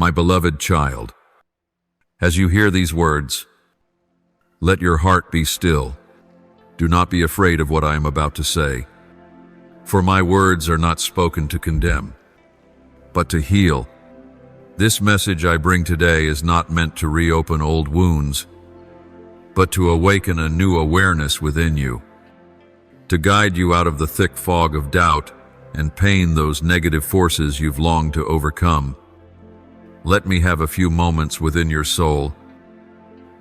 My beloved child, as you hear these words, let your heart be still. Do not be afraid of what I am about to say, for my words are not spoken to condemn, but to heal. This message I bring today is not meant to reopen old wounds, but to awaken a new awareness within you, to guide you out of the thick fog of doubt and pain, those negative forces you've longed to overcome. Let me have a few moments within your soul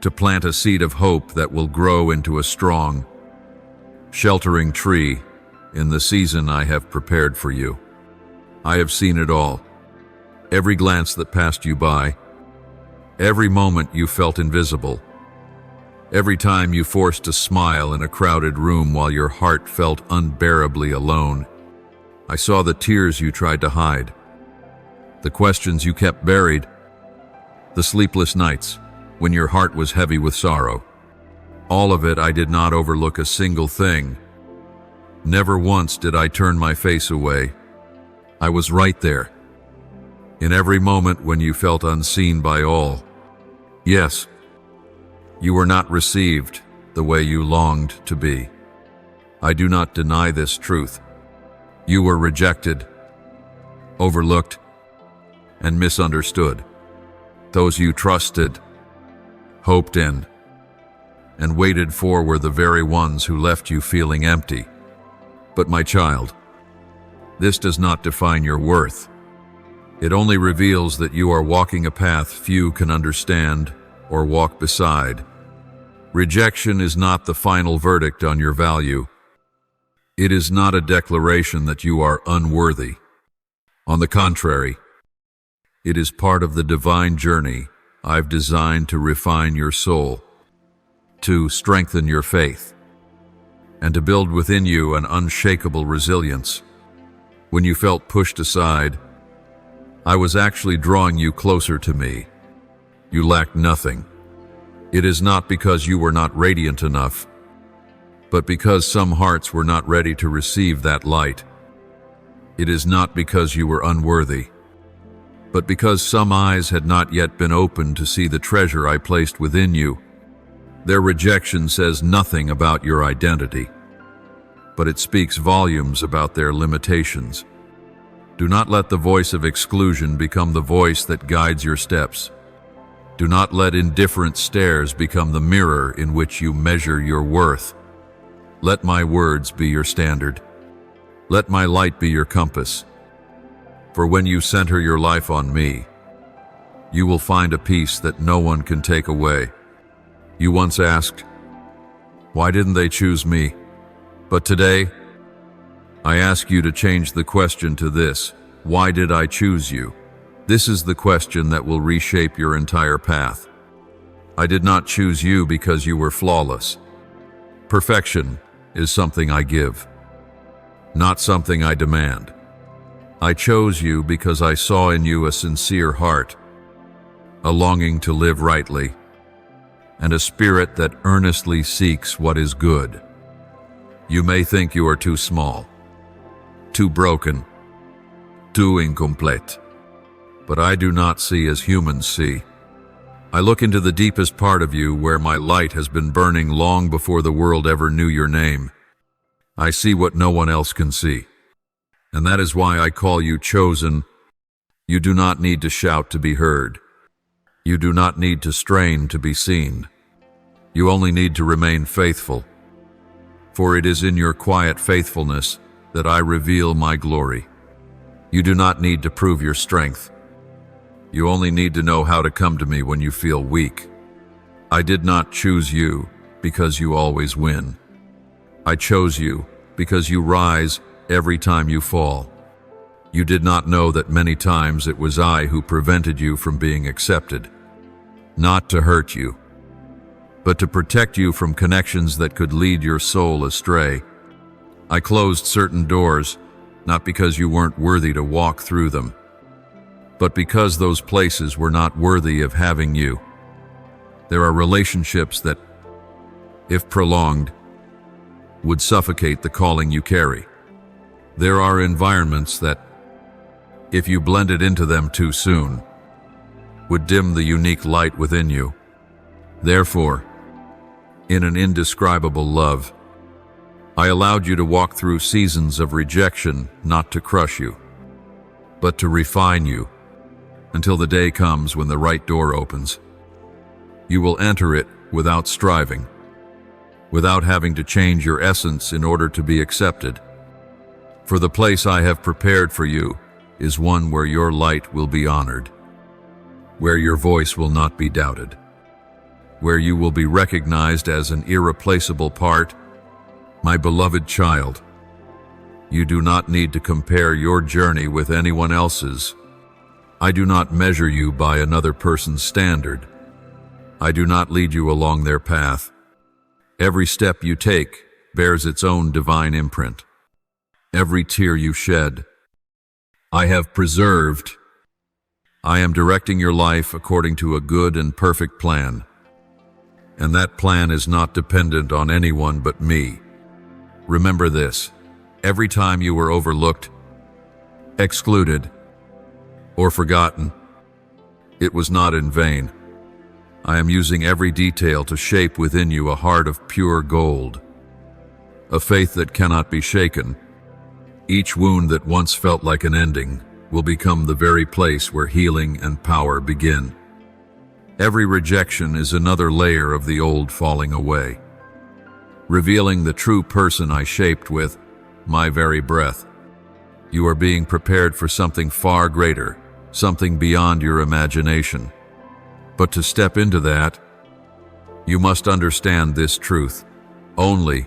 to plant a seed of hope that will grow into a strong, sheltering tree in the season I have prepared for you. I have seen it all. Every glance that passed you by, every moment you felt invisible, every time you forced a smile in a crowded room while your heart felt unbearably alone. I saw the tears you tried to hide, the questions you kept buried, the sleepless nights when your heart was heavy with sorrow. All of it, I did not overlook a single thing. Never once did I turn my face away. I was right there, in every moment when you felt unseen by all. Yes, you were not received the way you longed to be. I do not deny this truth. You were rejected, overlooked, and misunderstood. Those you trusted, hoped in, and waited for were the very ones who left you feeling empty. But my child, this does not define your worth. It only reveals that you are walking a path few can understand or walk beside. Rejection is not the final verdict on your value. It is not a declaration that you are unworthy. On the contrary, it is part of the divine journey I've designed to refine your soul, to strengthen your faith, and to build within you an unshakable resilience. When you felt pushed aside, I was actually drawing you closer to me. You lacked nothing. It is not because you were not radiant enough, but because some hearts were not ready to receive that light. It is not because you were unworthy, but because some eyes had not yet been opened to see the treasure I placed within you. Their rejection says nothing about your identity, but it speaks volumes about their limitations. Do not let the voice of exclusion become the voice that guides your steps. Do not let indifferent stares become the mirror in which you measure your worth. Let my words be your standard. Let my light be your compass. For when you center your life on me, you will find a peace that no one can take away. You once asked, why didn't they choose me? But today, I ask you to change the question to this: why did I choose you? This is the question that will reshape your entire path. I did not choose you because you were flawless. Perfection is something I give, not something I demand. I chose you because I saw in you a sincere heart, a longing to live rightly, and a spirit that earnestly seeks what is good. You may think you are too small, too broken, too incomplete, but I do not see as humans see. I look into the deepest part of you where my light has been burning long before the world ever knew your name. I see what no one else can see, and that is why I call you chosen. You do not need to shout to be heard. You do not need to strain to be seen. You only need to remain faithful, for it is in your quiet faithfulness that I reveal my glory. You do not need to prove your strength. You only need to know how to come to me when you feel weak. I did not choose you because you always win. I chose you because you rise every time you fall. You did not know that many times it was I who prevented you from being accepted, not to hurt you, but to protect you from connections that could lead your soul astray. I closed certain doors, not because you weren't worthy to walk through them, but because those places were not worthy of having you. There are relationships that, if prolonged, would suffocate the calling you carry. There are environments that, if you blended into them too soon, would dim the unique light within you. Therefore, in an indescribable love, I allowed you to walk through seasons of rejection, not to crush you, but to refine you, until the day comes when the right door opens. You will enter it without striving, without having to change your essence in order to be accepted. For the place I have prepared for you is one where your light will be honored, where your voice will not be doubted, where you will be recognized as an irreplaceable part. My beloved child, you do not need to compare your journey with anyone else's. I do not measure you by another person's standard. I do not lead you along their path. Every step you take bears its own divine imprint. Every tear you shed, I have preserved. I am directing your life according to a good and perfect plan. And that plan is not dependent on anyone but me. Remember this: every time you were overlooked, excluded, or forgotten, it was not in vain. I am using every detail to shape within you a heart of pure gold, a faith that cannot be shaken. Each wound that once felt like an ending will become the very place where healing and power begin. Every rejection is another layer of the old falling away, revealing the true person I shaped with my very breath. You are being prepared for something far greater, something beyond your imagination. But to step into that, you must understand this truth. Only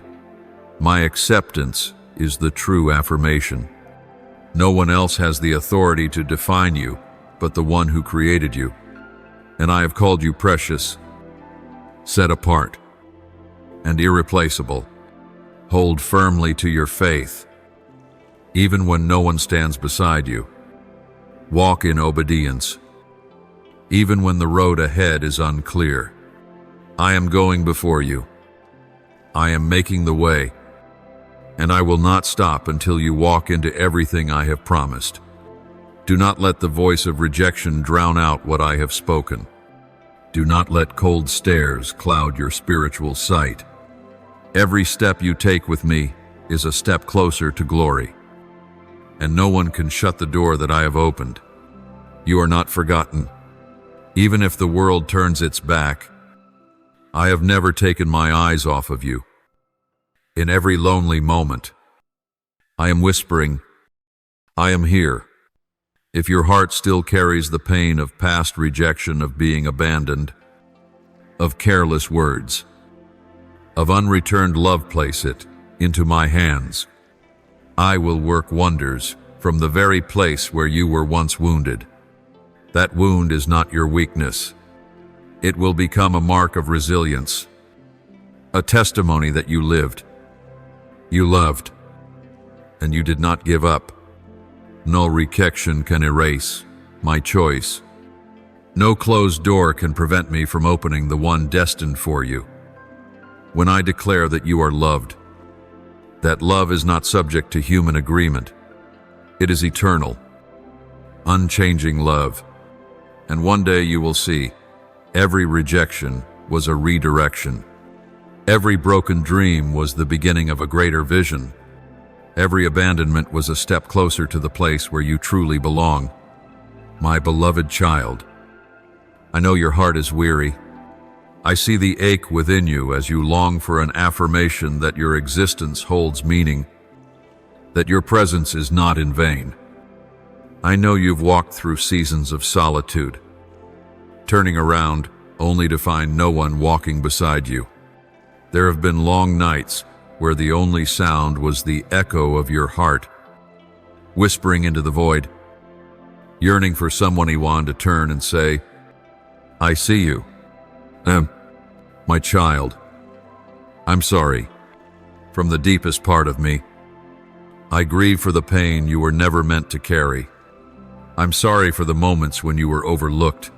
my acceptance is the true affirmation. No one else has the authority to define you but the one who created you. And I have called you precious, set apart, and irreplaceable. Hold firmly to your faith, even when no one stands beside you. Walk in obedience, even when the road ahead is unclear. I am going before you. I am making the way, and I will not stop until you walk into everything I have promised. Do not let the voice of rejection drown out what I have spoken. Do not let cold stares cloud your spiritual sight. Every step you take with me is a step closer to glory, and no one can shut the door that I have opened. You are not forgotten. Even if the world turns its back, I have never taken my eyes off of you. In every lonely moment, I am whispering, I am here. If your heart still carries the pain of past rejection, of being abandoned, of careless words, of unreturned love, place it into my hands. I will work wonders from the very place where you were once wounded. That wound is not your weakness. It will become a mark of resilience, a testimony that you lived, you loved, and you did not give up. No rejection can erase my choice. No closed door can prevent me from opening the one destined for you. When I declare that you are loved, that love is not subject to human agreement. It is eternal, unchanging love. And one day you will see, every rejection was a redirection. Every broken dream was the beginning of a greater vision. Every abandonment was a step closer to the place where you truly belong. My beloved child, I know your heart is weary. I see the ache within you as you long for an affirmation that your existence holds meaning, that your presence is not in vain. I know you've walked through seasons of solitude, turning around only to find no one walking beside you. There have been long nights where the only sound was the echo of your heart, whispering into the void, yearning for someone he wanted to turn and say, I see you. My child, I'm sorry. From the deepest part of me, I grieve for the pain you were never meant to carry. I'm sorry for the moments when you were overlooked,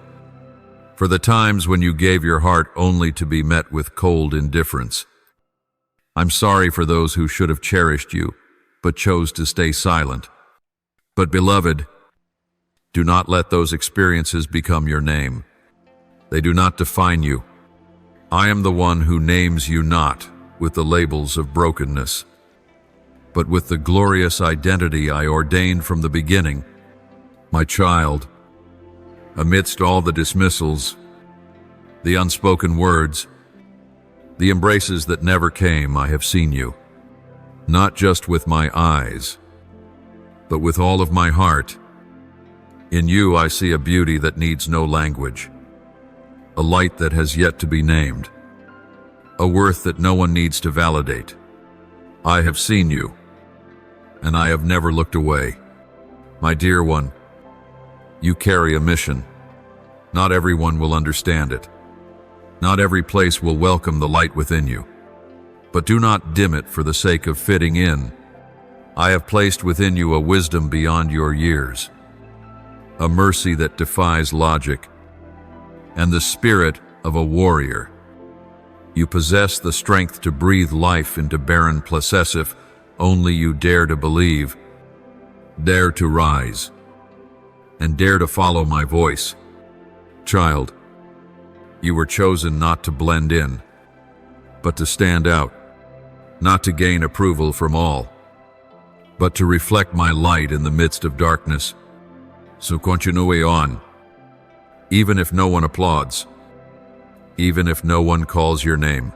for the times when you gave your heart only to be met with cold indifference. I'm sorry for those who should have cherished you, but chose to stay silent. But beloved, Do not let those experiences become your name. They do not define you. I am the one who names you not with the labels of brokenness, but with the glorious identity I ordained from the beginning. My child, amidst all the dismissals, the unspoken words, the embraces that never came, I have seen you, not just with my eyes, but with all of my heart. In you I see a beauty that needs no language, a light that has yet to be named, a worth that no one needs to validate. I have seen you, and I have never looked away. My dear one, you carry a mission. Not everyone will understand it. Not every place will welcome the light within you. But do not dim it for the sake of fitting in. I have placed within you a wisdom beyond your years, a mercy that defies logic, and the spirit of a warrior. You possess the strength to breathe life into barren places if only you dare to believe, dare to rise, and dare to follow my voice. Child, you were chosen not to blend in, but to stand out, not to gain approval from all, but to reflect my light in the midst of darkness. So continue on, even if no one applauds, even if no one calls your name,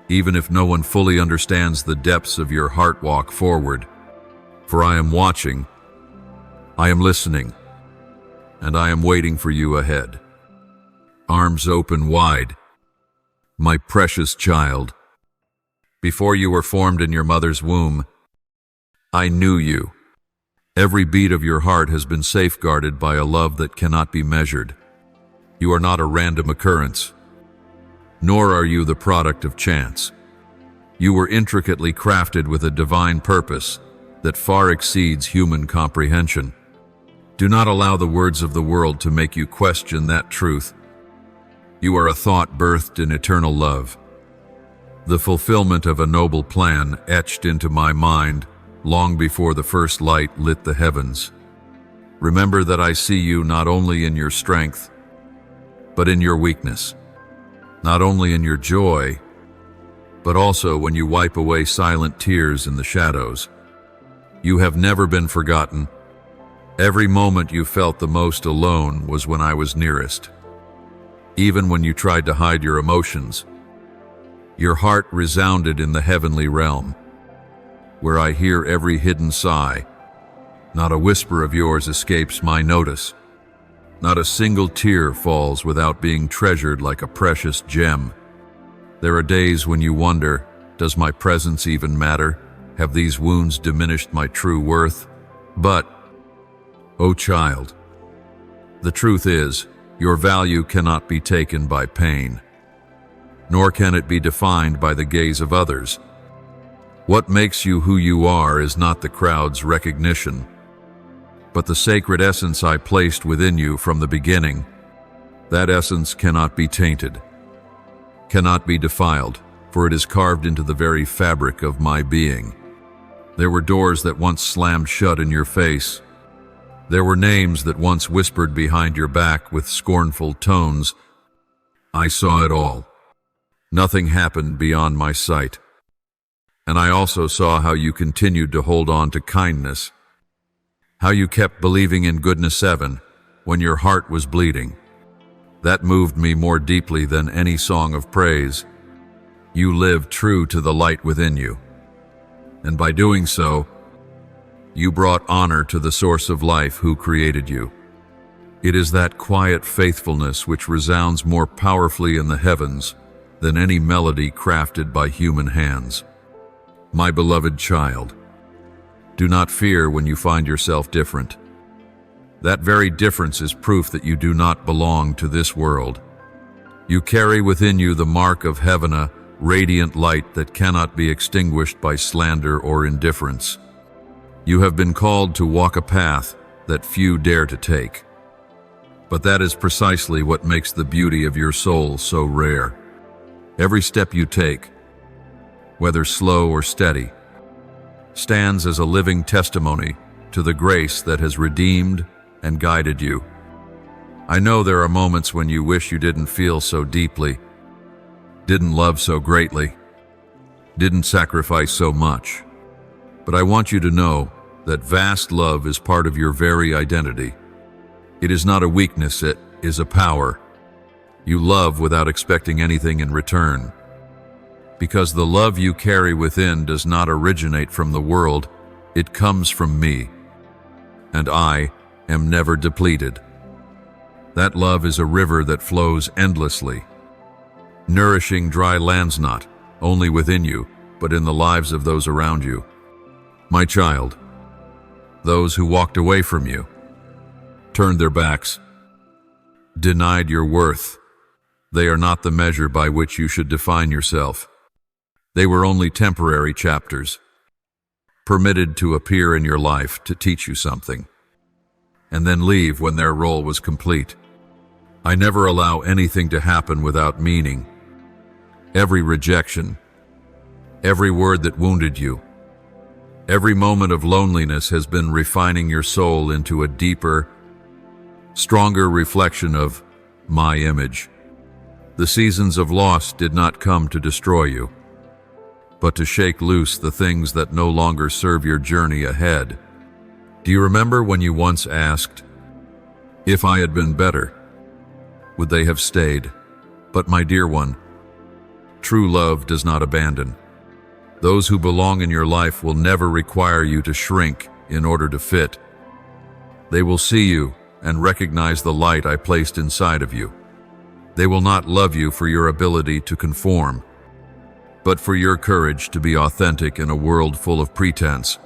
even if no one fully understands the depths of your heart. Walk forward, for I am watching, I am listening, and I am waiting for you ahead. Arms open wide, my precious child. Before you were formed in your mother's womb, I knew you. Every beat of your heart has been safeguarded by a love that cannot be measured. You are not a random occurrence, nor are you the product of chance. You were intricately crafted with a divine purpose that far exceeds human comprehension. Do not allow the words of the world to make you question that truth. You are a thought birthed in eternal love, the fulfillment of a noble plan etched into my mind long before the first light lit the heavens. Remember that I see you not only in your strength, but in your weakness, not only in your joy, but also when you wipe away silent tears in the shadows. You have never been forgotten. Every moment you felt the most alone was when I was nearest. Even when you tried to hide your emotions, your heart resounded in the heavenly realm, where I hear every hidden sigh. Not a whisper of yours escapes my notice. Not a single tear falls without being treasured like a precious gem. There are days when you wonder, does my presence even matter? Have these wounds diminished my true worth? But, oh child, the truth is, your value cannot be taken by pain, nor can it be defined by the gaze of others. What makes you who you are is not the crowd's recognition, but the sacred essence I placed within you from the beginning. That essence cannot be tainted, cannot be defiled, for it is carved into the very fabric of my being. There were doors that once slammed shut in your face. There were names that once whispered behind your back with scornful tones. I saw it all. Nothing happened beyond my sight. And I also saw how you continued to hold on to kindness, how you kept believing in goodness even when your heart was bleeding. That moved me more deeply than any song of praise. You lived true to the light within you, and by doing so, you brought honor to the source of life who created you. It is that quiet faithfulness which resounds more powerfully in the heavens than any melody crafted by human hands. My beloved child, do not fear when you find yourself different. That very difference is proof that you do not belong to this world. You carry within you the mark of heaven, a radiant light that cannot be extinguished by slander or indifference. You have been called to walk a path that few dare to take. But that is precisely what makes the beauty of your soul so rare. Every step you take, whether slow or steady, stands as a living testimony to the grace that has redeemed, and guided you. I know there are moments when you wish you didn't feel so deeply, didn't love so greatly, didn't sacrifice so much. But I want you to know that vast love is part of your very identity. It is not a weakness, it is a power. You love without expecting anything in return. Because the love you carry within does not originate from the world, it comes from me. And I am never depleted. That love is a river that flows endlessly, nourishing dry lands not only within you, but in the lives of those around you. My child, those who walked away from you, turned their backs, denied your worth, they are not the measure by which you should define yourself. They were only temporary chapters, permitted to appear in your life to teach you something, and then leave when their role was complete. I never allow anything to happen without meaning. Every rejection, every word that wounded you, every moment of loneliness has been refining your soul into a deeper, stronger reflection of my image. The seasons of loss did not come to destroy you, but to shake loose the things that no longer serve your journey ahead. Do you remember when you once asked, if I had been better, would they have stayed? But my dear one, true love does not abandon. Those who belong in your life will never require you to shrink in order to fit. They will see you and recognize the light I placed inside of you. They will not love you for your ability to conform, but for your courage to be authentic in a world full of pretense.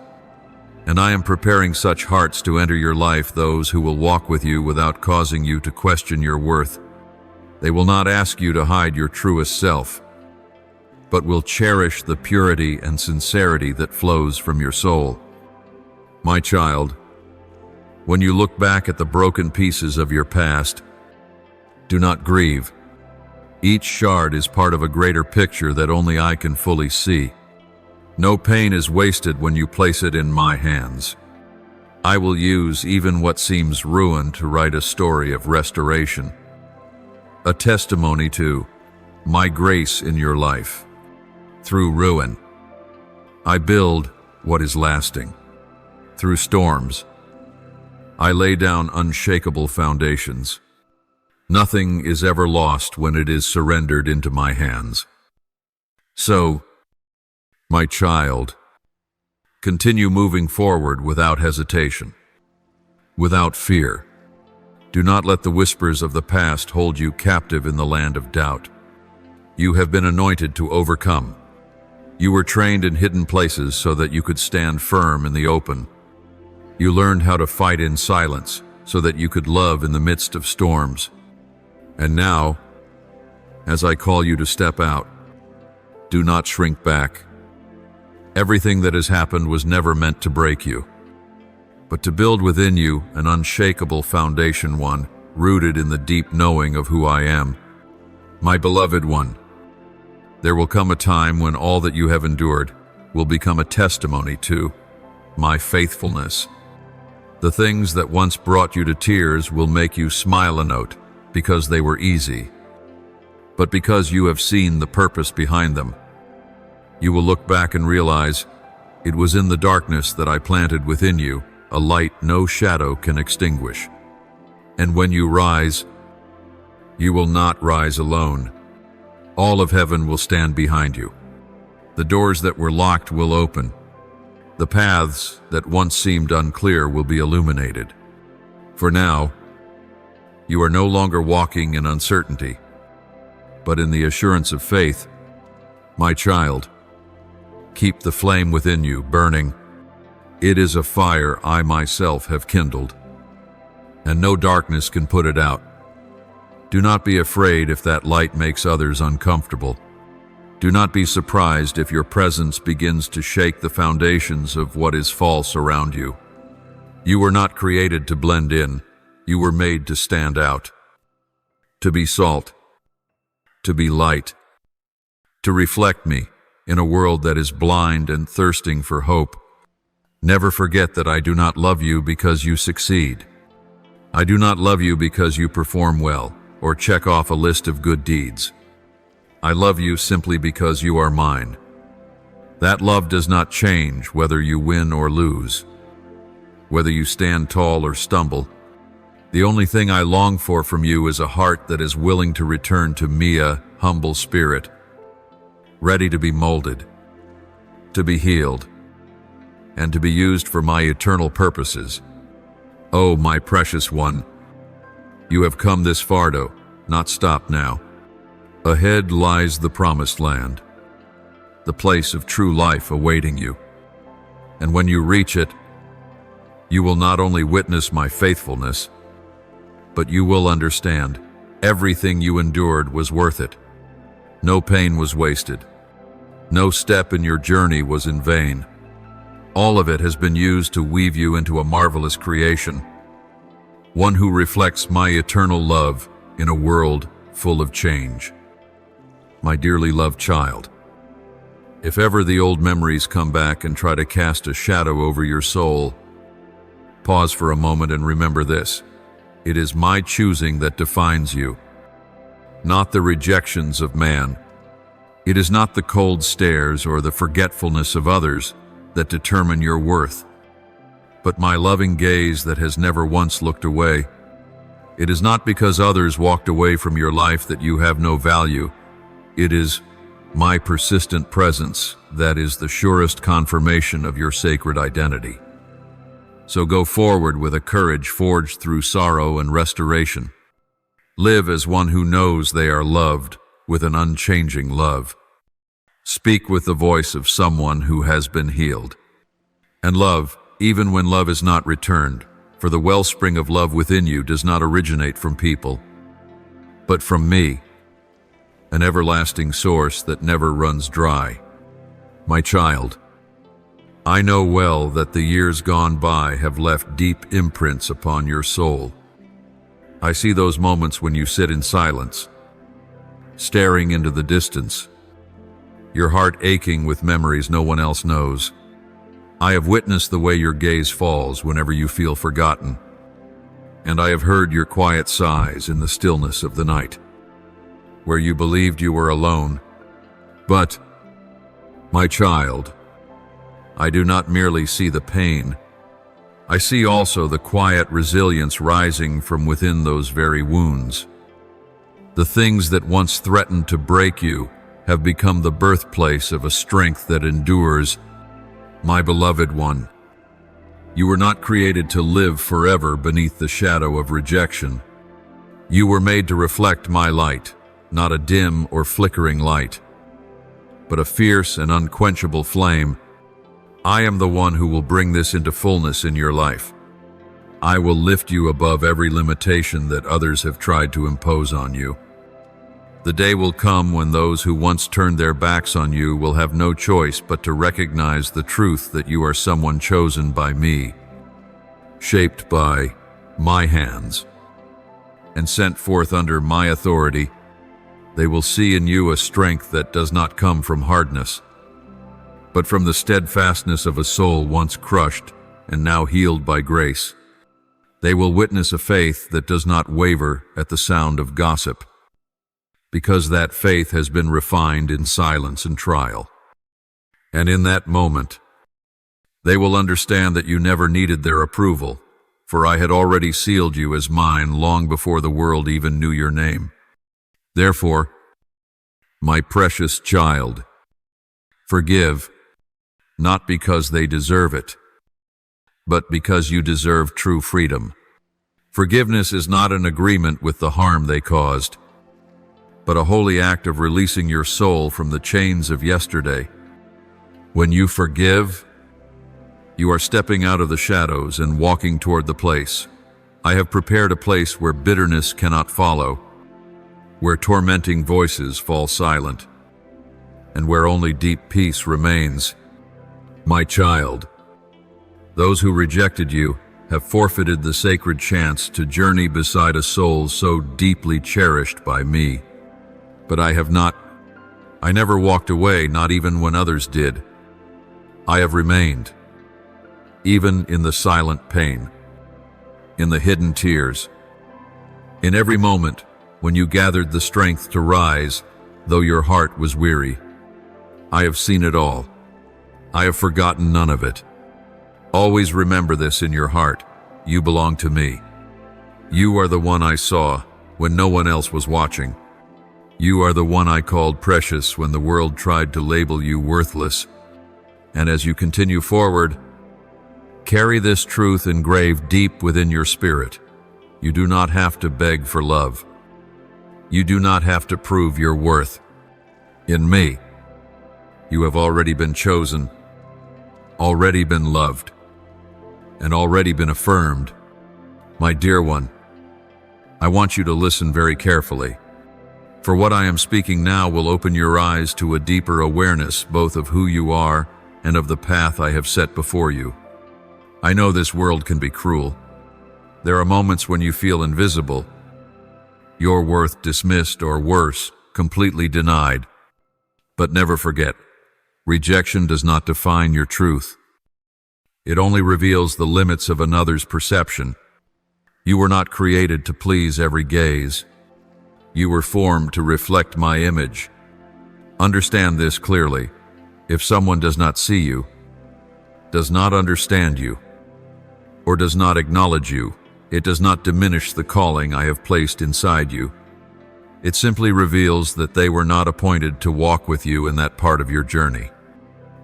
And I am preparing such hearts to enter your life, those who will walk with you without causing you to question your worth. They will not ask you to hide your truest self, but will cherish the purity and sincerity that flows from your soul. My child, when you look back at the broken pieces of your past, do not grieve. Each shard is part of a greater picture that only I can fully see. No pain is wasted when you place it in my hands. I will use even what seems ruin to write a story of restoration, a testimony to my grace in your life. Through ruin, I build what is lasting. Through storms, I lay down unshakable foundations. Nothing is ever lost when it is surrendered into my hands. So, my child, continue moving forward without hesitation, without fear. Do not let the whispers of the past hold you captive in the land of doubt. You have been anointed to overcome. You were trained in hidden places so that you could stand firm in the open. You learned how to fight in silence so that you could love in the midst of storms. And now, as I call you to step out, do not shrink back. Everything that has happened was never meant to break you, but to build within you an unshakable foundation, one rooted in the deep knowing of who I am. My beloved one, there will come a time when all that you have endured will become a testimony to my faithfulness. The things that once brought you to tears will make you smile a note, because they were easy, but because you have seen the purpose behind them. You will look back and realize it was in the darkness that I planted within you a light no shadow can extinguish. And when you rise, you will not rise alone. All of heaven will stand behind you. The doors that were locked will open. The paths that once seemed unclear will be illuminated. For now, you are no longer walking in uncertainty, but in the assurance of faith. My child, keep the flame within you burning. It is a fire I myself have kindled, and no darkness can put it out. Do not be afraid if that light makes others uncomfortable. Do not be surprised if your presence begins to shake the foundations of what is false around you. You were not created to blend in. You were made to stand out, to be salt, to be light, to reflect me in a world that is blind and thirsting for hope. Never forget that I do not love you because you succeed. I do not love you because you perform well or check off a list of good deeds. I love you simply because you are mine. That love does not change whether you win or lose, whether you stand tall or stumble. The only thing I long for from you is a heart that is willing to return to me, a humble spirit, ready to be molded, to be healed, and to be used for my eternal purposes. Oh, my precious one, you have come this far to not stop now. Ahead lies the promised land, the place of true life awaiting you. And when you reach it, you will not only witness my faithfulness, but you will understand everything you endured was worth it. No pain was wasted. No step in your journey was in vain. All of it has been used to weave you into a marvelous creation, one who reflects my eternal love in a world full of change. My dearly loved child, if ever the old memories come back and try to cast a shadow over your soul, pause for a moment and remember this. It is my choosing that defines you, not the rejections of man. It is not the cold stares or the forgetfulness of others that determine your worth, but my loving gaze that has never once looked away. It is not because others walked away from your life that you have no value. It is my persistent presence that is the surest confirmation of your sacred identity. So go forward with a courage forged through sorrow and restoration. Live as one who knows they are loved with an unchanging love. Speak with the voice of someone who has been healed. And love, even when love is not returned, for the wellspring of love within you does not originate from people, but from me, an everlasting source that never runs dry. My child, I know well that the years gone by have left deep imprints upon your soul. I see those moments when you sit in silence, staring into the distance, your heart aching with memories no one else knows. I have witnessed the way your gaze falls whenever you feel forgotten, and I have heard your quiet sighs in the stillness of the night, where you believed you were alone. But, my child, I do not merely see the pain. I see also the quiet resilience rising from within those very wounds. The things that once threatened to break you have become the birthplace of a strength that endures. My beloved one, you were not created to live forever beneath the shadow of rejection. You were made to reflect my light, not a dim or flickering light, but a fierce and unquenchable flame. I am the one who will bring this into fullness in your life. I will lift you above every limitation that others have tried to impose on you. The day will come when those who once turned their backs on you will have no choice but to recognize the truth that you are someone chosen by me, shaped by my hands, and sent forth under my authority. They will see in you a strength that does not come from hardness, but from the steadfastness of a soul once crushed and now healed by grace. They will witness a faith that does not waver at the sound of gossip, because that faith has been refined in silence and trial. And in that moment, they will understand that you never needed their approval, for I had already sealed you as mine long before the world even knew your name. Therefore, my precious child, forgive, not because they deserve it, but because you deserve true freedom. Forgiveness is not an agreement with the harm they caused, but a holy act of releasing your soul from the chains of yesterday. When you forgive, you are stepping out of the shadows and walking toward the place. I have prepared a place where bitterness cannot follow, where tormenting voices fall silent, and where only deep peace remains. My child, those who rejected you have forfeited the sacred chance to journey beside a soul so deeply cherished by me. But I have not. I never walked away, not even when others did. I have remained, even in the silent pain. in the hidden tears. In every moment when you gathered the strength to rise, though your heart was weary. I have seen it all. I have forgotten none of it. Always remember this in your heart. You belong to me. You are the one I saw when no one else was watching. You are the one I called precious when the world tried to label you worthless. And as you continue forward, carry this truth engraved deep within your spirit. You do not have to beg for love. You do not have to prove your worth. In me, you have already been chosen, already been loved, and already been affirmed. My dear one, I want you to listen very carefully, for what I am speaking now will open your eyes to a deeper awareness both of who you are and of the path I have set before you. I know this world can be cruel. There are moments when you feel invisible, your worth dismissed, or worse, completely denied. But never forget, rejection does not define your truth. It only reveals the limits of another's perception. You were not created to please every gaze. You were formed to reflect my image. Understand this clearly. If someone does not see you, does not understand you, or does not acknowledge you, it does not diminish the calling I have placed inside you. It simply reveals that they were not appointed to walk with you in that part of your journey.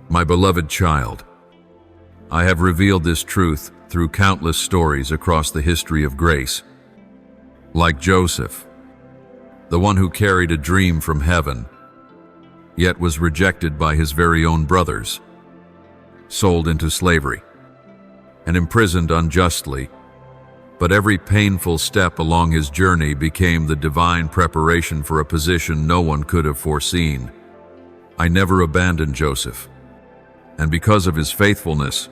My beloved child, I have revealed this truth through countless stories across the history of grace. Like Joseph, the one who carried a dream from heaven, yet was rejected by his very own brothers, sold into slavery, and imprisoned unjustly. But every painful step along his journey became the divine preparation for a position no one could have foreseen. I never abandoned Joseph, and because of his faithfulness,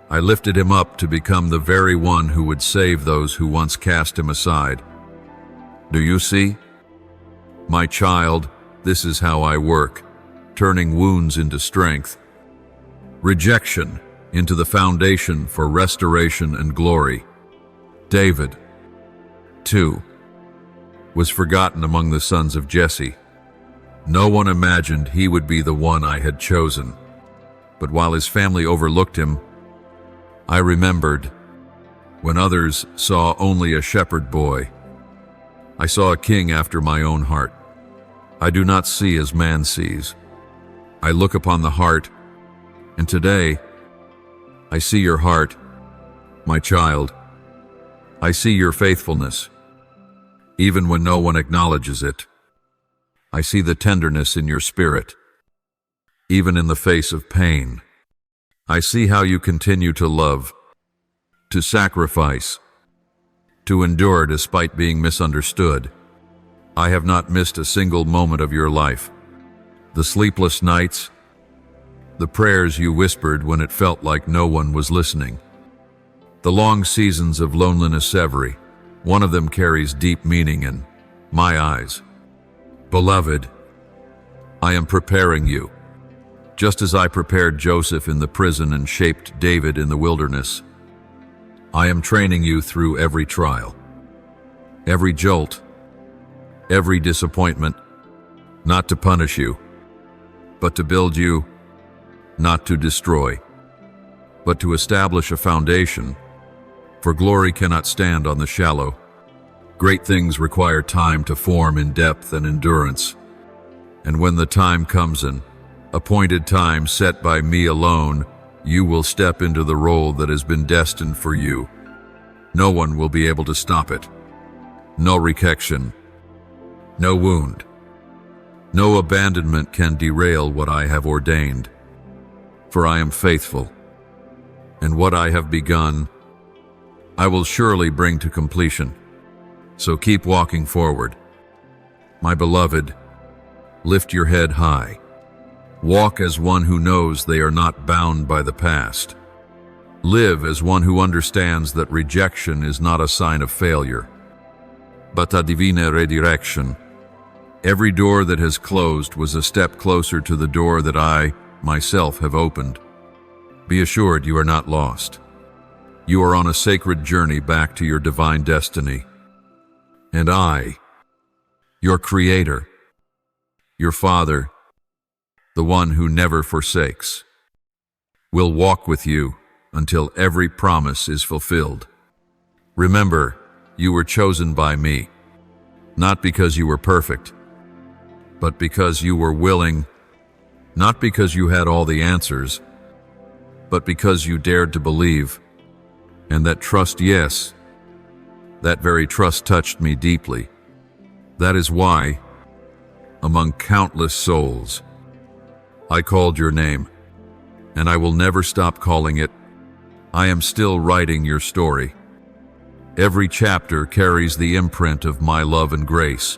I lifted him up to become the very one who would save those who once cast him aside. Do you see? My child, this is how I work, turning wounds into strength, rejection into the foundation for restoration and glory. David, too, was forgotten among the sons of Jesse. No one imagined he would be the one I had chosen. But while his family overlooked him, I remembered. When others saw only a shepherd boy, I saw a king after my own heart. I do not see as man sees. I look upon the heart, and today, I see your heart, my child. I see your faithfulness, even when no one acknowledges it. I see the tenderness in your spirit, even in the face of pain. I see how you continue to love, to sacrifice, to endure despite being misunderstood. I have not missed a single moment of your life. The sleepless nights, the prayers you whispered when it felt like no one was listening. The long seasons of loneliness, every one of them carries deep meaning in my eyes. Beloved, I am preparing you, just as I prepared Joseph in the prison and shaped David in the wilderness. I am training you through every trial, every jolt, every disappointment, not to punish you, but to build you, not to destroy, but to establish a foundation. For glory cannot stand on the shallow. Great things require time to form in depth and endurance. And when the time comes, an appointed time set by me alone, you will step into the role that has been destined for you. No one will be able to stop it. No rejection, no wound, no abandonment can derail what I have ordained. For I am faithful, and what I have begun, I will surely bring to completion. So keep walking forward. My beloved, lift your head high. Walk as one who knows they are not bound by the past. Live as one who understands that rejection is not a sign of failure, but a divine redirection. Every door that has closed was a step closer to the door that I, myself, have opened. Be assured you are not lost. You are on a sacred journey back to your divine destiny. And I, your Creator, your Father, the one who never forsakes, will walk with you until every promise is fulfilled. Remember, you were chosen by me, not because you were perfect, but because you were willing, not because you had all the answers, but because you dared to believe. And that trust, yes, that very trust touched me deeply. That is why, among countless souls, I called your name, and I will never stop calling it. I am still writing your story. Every chapter carries the imprint of my love and grace,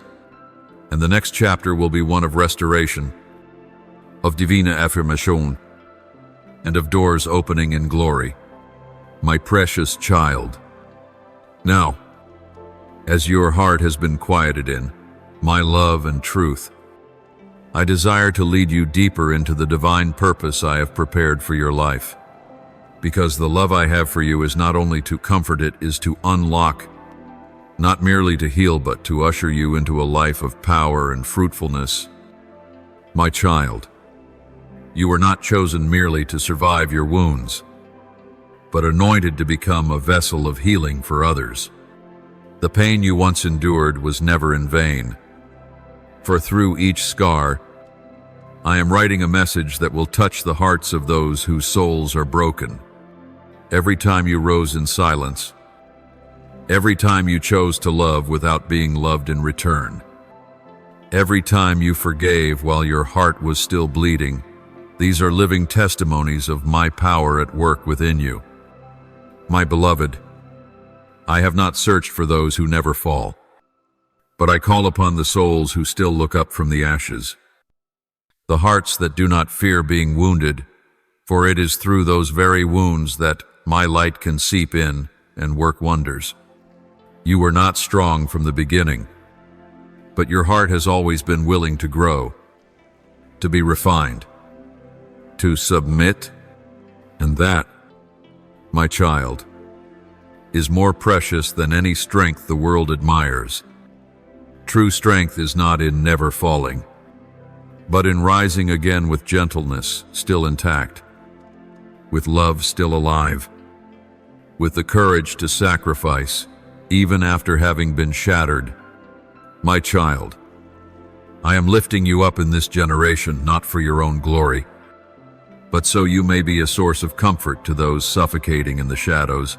and the next chapter will be one of restoration, of divine affirmation, and of doors opening in glory. My precious child. Now, as your heart has been quieted in my love and truth, I desire to lead you deeper into the divine purpose I have prepared for your life. Because the love I have for you is not only to comfort, it is to unlock, not merely to heal, but to usher you into a life of power and fruitfulness. My child, you were not chosen merely to survive your wounds, but anointed to become a vessel of healing for others. The pain you once endured was never in vain, for through each scar, I am writing a message that will touch the hearts of those whose souls are broken. Every time you rose in silence, every time you chose to love without being loved in return, every time you forgave while your heart was still bleeding, these are living testimonies of my power at work within you. My beloved, I have not searched for those who never fall, but I call upon the souls who still look up from the ashes, the hearts that do not fear being wounded, for it is through those very wounds that my light can seep in and work wonders. You were not strong from the beginning, but your heart has always been willing to grow, to be refined, to submit, and that, my child, is more precious than any strength the world admires. True strength is not in never falling, but in rising again with gentleness still intact, with love still alive, with the courage to sacrifice even after having been shattered. My child, I am lifting you up in this generation not for your own glory, but so you may be a source of comfort to those suffocating in the shadows.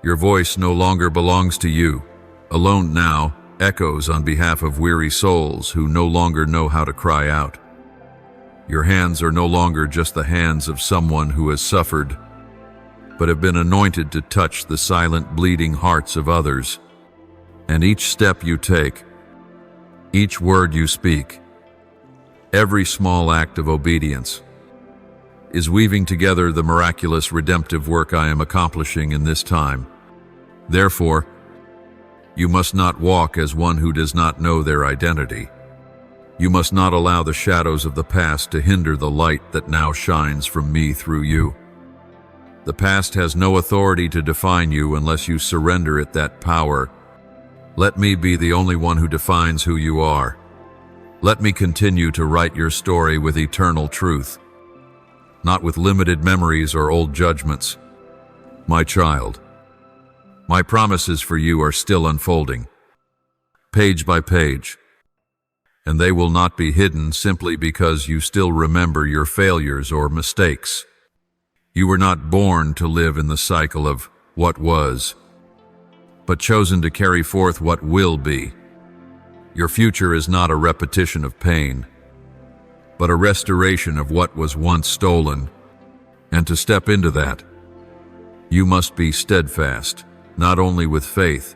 Your voice no longer belongs to you, alone now, echoes on behalf of weary souls who no longer know how to cry out. Your hands are no longer just the hands of someone who has suffered, but have been anointed to touch the silent, bleeding hearts of others. And each step you take, each word you speak, every small act of obedience, is weaving together the miraculous redemptive work I am accomplishing in this time. Therefore, you must not walk as one who does not know their identity. You must not allow the shadows of the past to hinder the light that now shines from me through you. The past has no authority to define you unless you surrender it that power. Let me be the only one who defines who you are. Let me continue to write your story with eternal truth, not with limited memories or old judgments. My child, my promises for you are still unfolding, page by page, and they will not be hidden simply because you still remember your failures or mistakes. You were not born to live in the cycle of what was, but chosen to carry forth what will be. Your future is not a repetition of pain, but a restoration of what was once stolen. And to step into that, you must be steadfast, not only with faith,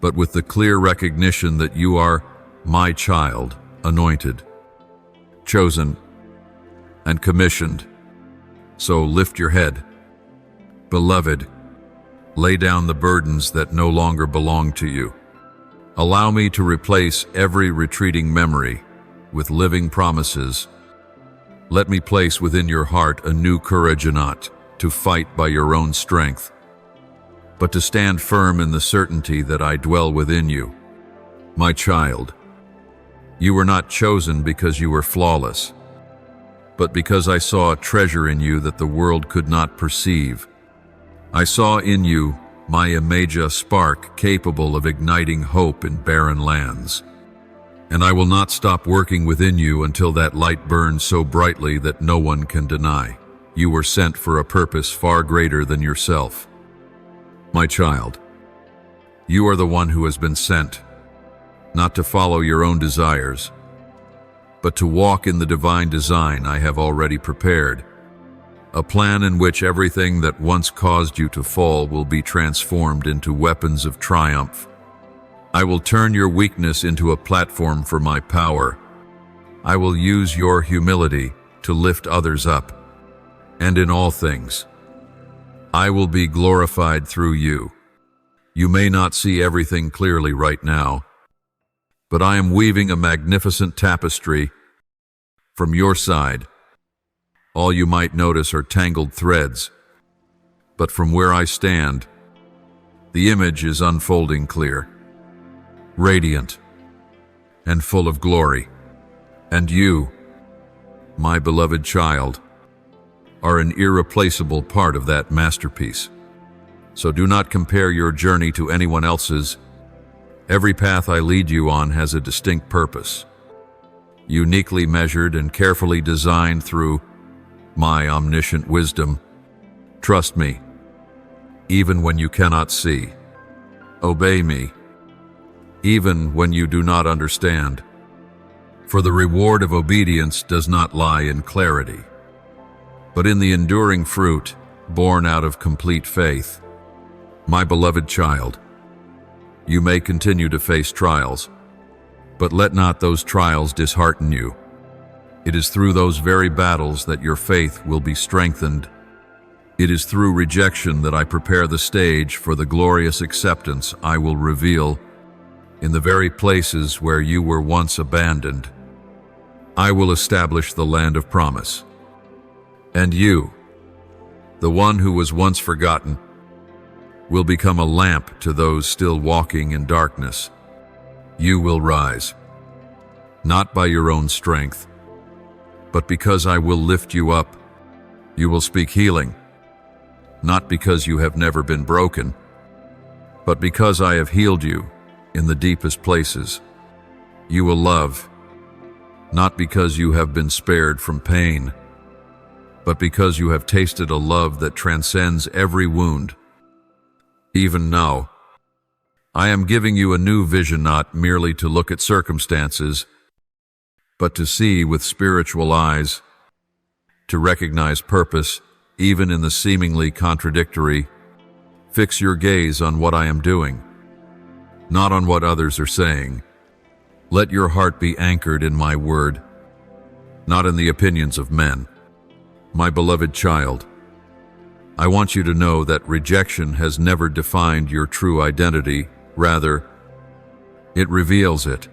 but with the clear recognition that you are my child, anointed, chosen, and commissioned. So lift your head. Beloved, lay down the burdens that no longer belong to you. Allow me to replace every retreating memory with living promises. Let me place within your heart a new courage, to fight by your own strength, but to stand firm in the certainty that I dwell within you. My child, you were not chosen because you were flawless, but because I saw a treasure in you that the world could not perceive. I saw in you my Imaja spark capable of igniting hope in barren lands. And I will not stop working within you until that light burns so brightly that no one can deny. You were sent for a purpose far greater than yourself. My child, you are the one who has been sent, not to follow your own desires, but to walk in the divine design I have already prepared, a plan in which everything that once caused you to fall will be transformed into weapons of triumph. I will turn your weakness into a platform for my power. I will use your humility to lift others up. And in all things, I will be glorified through you. You may not see everything clearly right now, but I am weaving a magnificent tapestry from your side. All you might notice are tangled threads, but from where I stand, the image is unfolding clear, radiant, and full of glory. And you, my beloved child, are an irreplaceable part of that masterpiece. So do not compare your journey to anyone else's. Every path I lead you on has a distinct purpose, uniquely measured and carefully designed through my omniscient wisdom. Trust me, even when you cannot see. Obey me, even when you do not understand. For the reward of obedience does not lie in clarity, but in the enduring fruit born out of complete faith. My beloved child, you may continue to face trials, but let not those trials dishearten you. It is through those very battles that your faith will be strengthened. It is through rejection that I prepare the stage for the glorious acceptance I will reveal in the very places where you were once abandoned. I will establish the land of promise. And you, the one who was once forgotten, will become a lamp to those still walking in darkness. You will rise, not by your own strength, but because I will lift you up. You will speak healing, not because you have never been broken, but because I have healed you in the deepest places. You will love, not because you have been spared from pain, but because you have tasted a love that transcends every wound. Even now, I am giving you a new vision, not merely to look at circumstances, but to see with spiritual eyes, to recognize purpose even in the seemingly contradictory. Fix your gaze on what I am doing, not on what others are saying. Let your heart be anchored in my word, not in the opinions of men. My beloved child, I want you to know that rejection has never defined your true identity. Rather, it reveals it.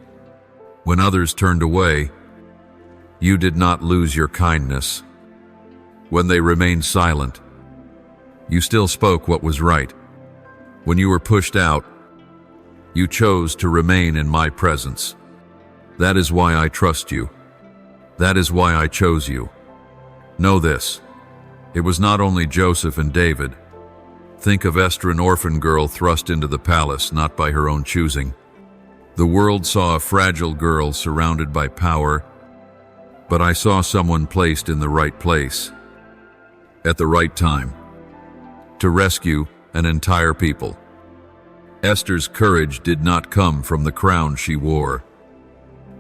When others turned away, you did not lose your kindness. When they remained silent, you still spoke what was right. When you were pushed out, you chose to remain in my presence. That is why I trust you. That is why I chose you. Know this, it was not only Joseph and David. Think of Esther, an orphan girl thrust into the palace, not by her own choosing. The world saw a fragile girl surrounded by power, but I saw someone placed in the right place, at the right time, to rescue an entire people. Esther's courage did not come from the crown she wore,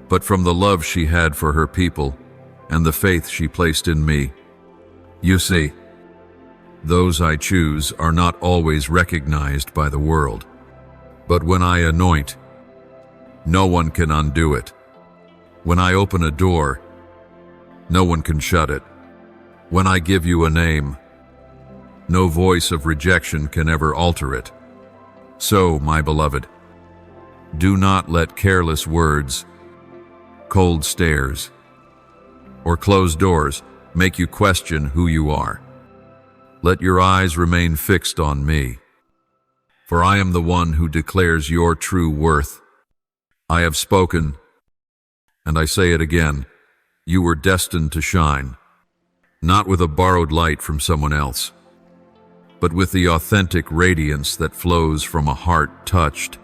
but from the love she had for her people and the faith she placed in me. You see, those I choose are not always recognized by the world, but when I anoint, no one can undo it. When I open a door, no one can shut it. When I give you a name, no voice of rejection can ever alter it. So, my beloved, do not let careless words, cold stares, or closed doors make you question who you are. Let your eyes remain fixed on me, for I am the one who declares your true worth. I have spoken, and I say it again. You were destined to shine, not with a borrowed light from someone else, but with the authentic radiance that flows from a heart touched,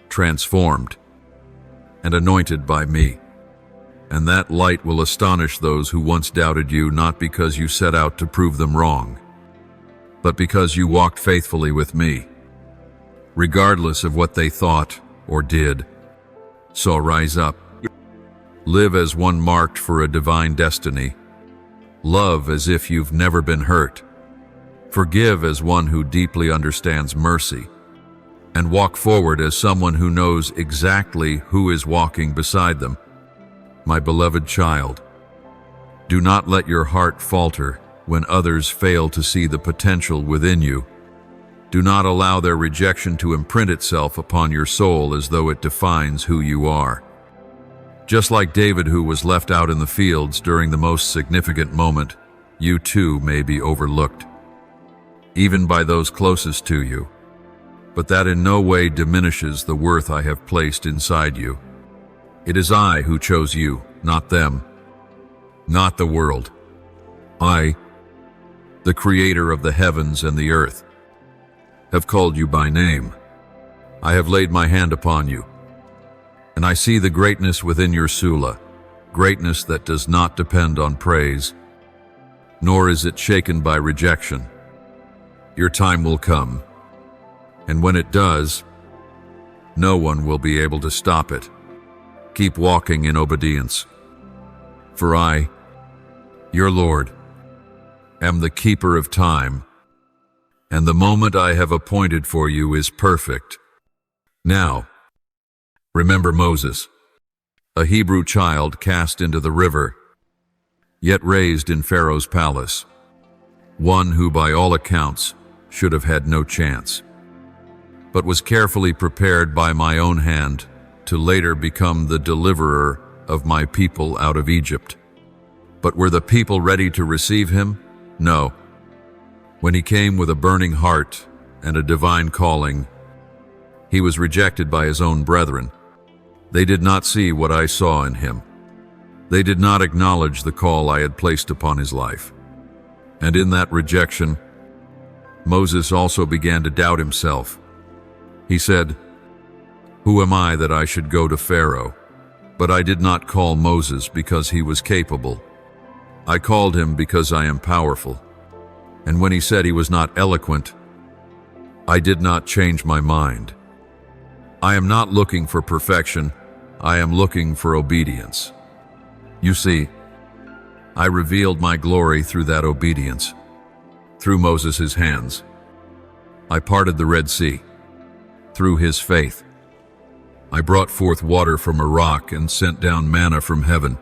transformed, and anointed by me. And that light will astonish those who once doubted you, not because you set out to prove them wrong, but because you walked faithfully with me, regardless of what they thought or did. So rise up. Live as one marked for a divine destiny. Love as if you've never been hurt. Forgive as one who deeply understands mercy. And walk forward as someone who knows exactly who is walking beside them. My beloved child, do not let your heart falter when others fail to see the potential within you. Do not allow their rejection to imprint itself upon your soul as though it defines who you are. Just like David, who was left out in the fields during the most significant moment, you too may be overlooked, even by those closest to you. But that in no way diminishes the worth I have placed inside you. It is I who chose you, not them, not the world. I, the creator of the heavens and the earth, have called you by name. I have laid my hand upon you, and I see the greatness within your Sula, greatness that does not depend on praise, nor is it shaken by rejection. Your time will come, and when it does, no one will be able to stop it. Keep walking in obedience, for I, your Lord, am the keeper of time, and the moment I have appointed for you is perfect. Now, remember Moses, a Hebrew child cast into the river, yet raised in Pharaoh's palace, one who by all accounts should have had no chance, but was carefully prepared by my own hand to later become the deliverer of my people out of Egypt. But were the people ready to receive him? No. When he came with a burning heart and a divine calling, he was rejected by his own brethren. They did not see what I saw in him. They did not acknowledge the call I had placed upon his life. And in that rejection, Moses also began to doubt himself. He said, "Who am I that I should go to Pharaoh?" But I did not call Moses because he was capable. I called him because I am powerful. And when he said he was not eloquent, I did not change my mind. I am not looking for perfection. I am looking for obedience. You see, I revealed my glory through that obedience. Through Moses' hands, I parted the Red Sea. Through his faith, I brought forth water from a rock and sent down manna from heaven.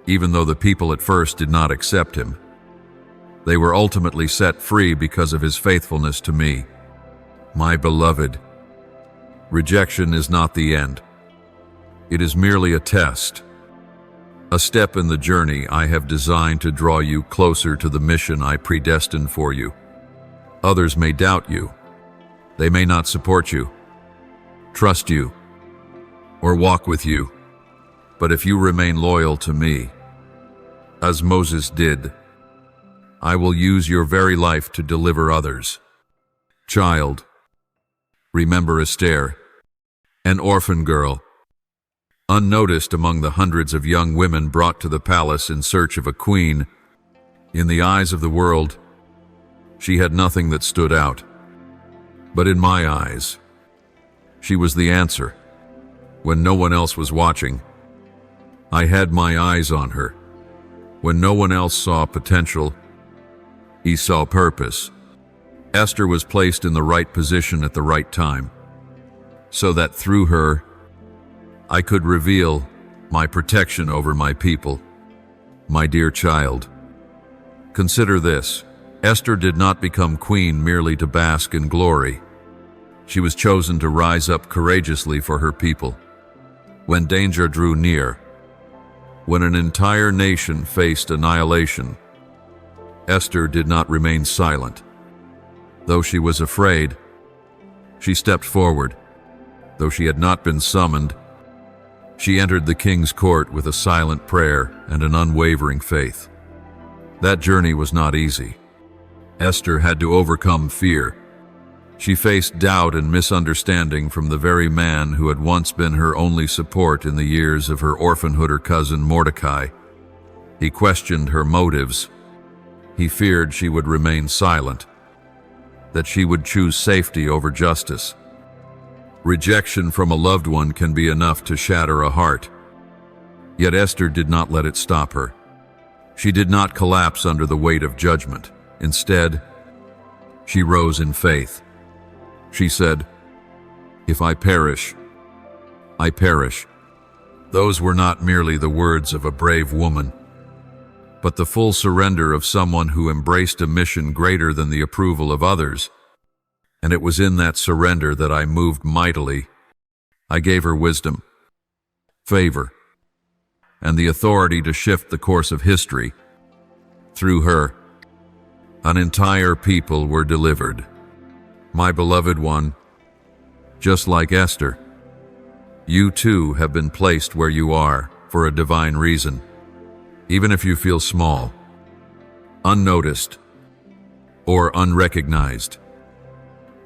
Even though the people at first did not accept him, they were ultimately set free because of his faithfulness to me. My beloved, rejection is not the end. It is merely a test, a step in the journey I have designed to draw you closer to the mission I predestined for you. Others may doubt you. They may not support you, trust you, or walk with you. But if you remain loyal to me, as Moses did, I will use your very life to deliver others. Child, remember Esther, an orphan girl, unnoticed among the hundreds of young women brought to the palace in search of a queen. In the eyes of the world, she had nothing that stood out. But in my eyes, she was the answer. When no one else was watching, I had my eyes on her. When no one else saw potential, he saw purpose. Esther was placed in the right position at the right time, so that through her, I could reveal my protection over my people. My dear child, consider this. Esther did not become queen merely to bask in glory. She was chosen to rise up courageously for her people. When danger drew near, when an entire nation faced annihilation, Esther did not remain silent. Though she was afraid, she stepped forward. Though she had not been summoned, she entered the king's court with a silent prayer and an unwavering faith. That journey was not easy. Esther had to overcome fear. She faced doubt and misunderstanding from the very man who had once been her only support in the years of her orphanhood, her cousin Mordecai. He questioned her motives. He feared she would remain silent, that she would choose safety over justice. Rejection from a loved one can be enough to shatter a heart. Yet Esther did not let it stop her. She did not collapse under the weight of judgment. Instead, she rose in faith. She said, "If I perish, I perish." Those were not merely the words of a brave woman, but the full surrender of someone who embraced a mission greater than the approval of others. And it was in that surrender that I moved mightily. I gave her wisdom, favor, and the authority to shift the course of history. Through her, an entire people were delivered. My beloved one, just like Esther, you too have been placed where you are for a divine reason. Even if you feel small, unnoticed, or unrecognized,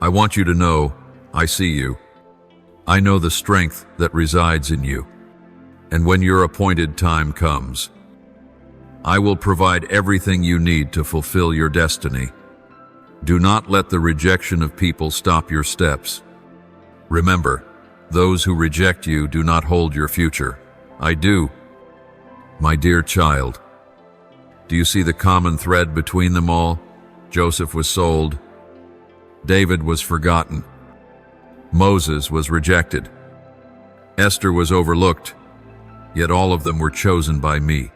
I want you to know I see you. I know the strength that resides in you. And when your appointed time comes, I will provide everything you need to fulfill your destiny. Do not let the rejection of people stop your steps. Remember, those who reject you do not hold your future. I do. My dear child, do you see the common thread between them all? Joseph was sold. David was forgotten. Moses was rejected. Esther was overlooked. Yet all of them were chosen by me.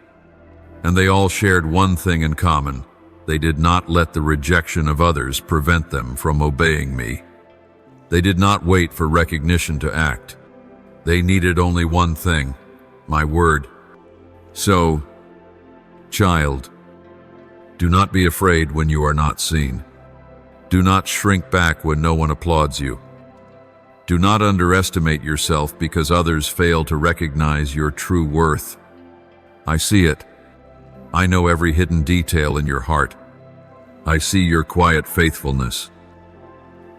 And they all shared one thing in common. They did not let the rejection of others prevent them from obeying me. They did not wait for recognition to act. They needed only one thing, my word. So, child, do not be afraid when you are not seen. Do not shrink back when no one applauds you. Do not underestimate yourself because others fail to recognize your true worth. I see it. I know every hidden detail in your heart. I see your quiet faithfulness.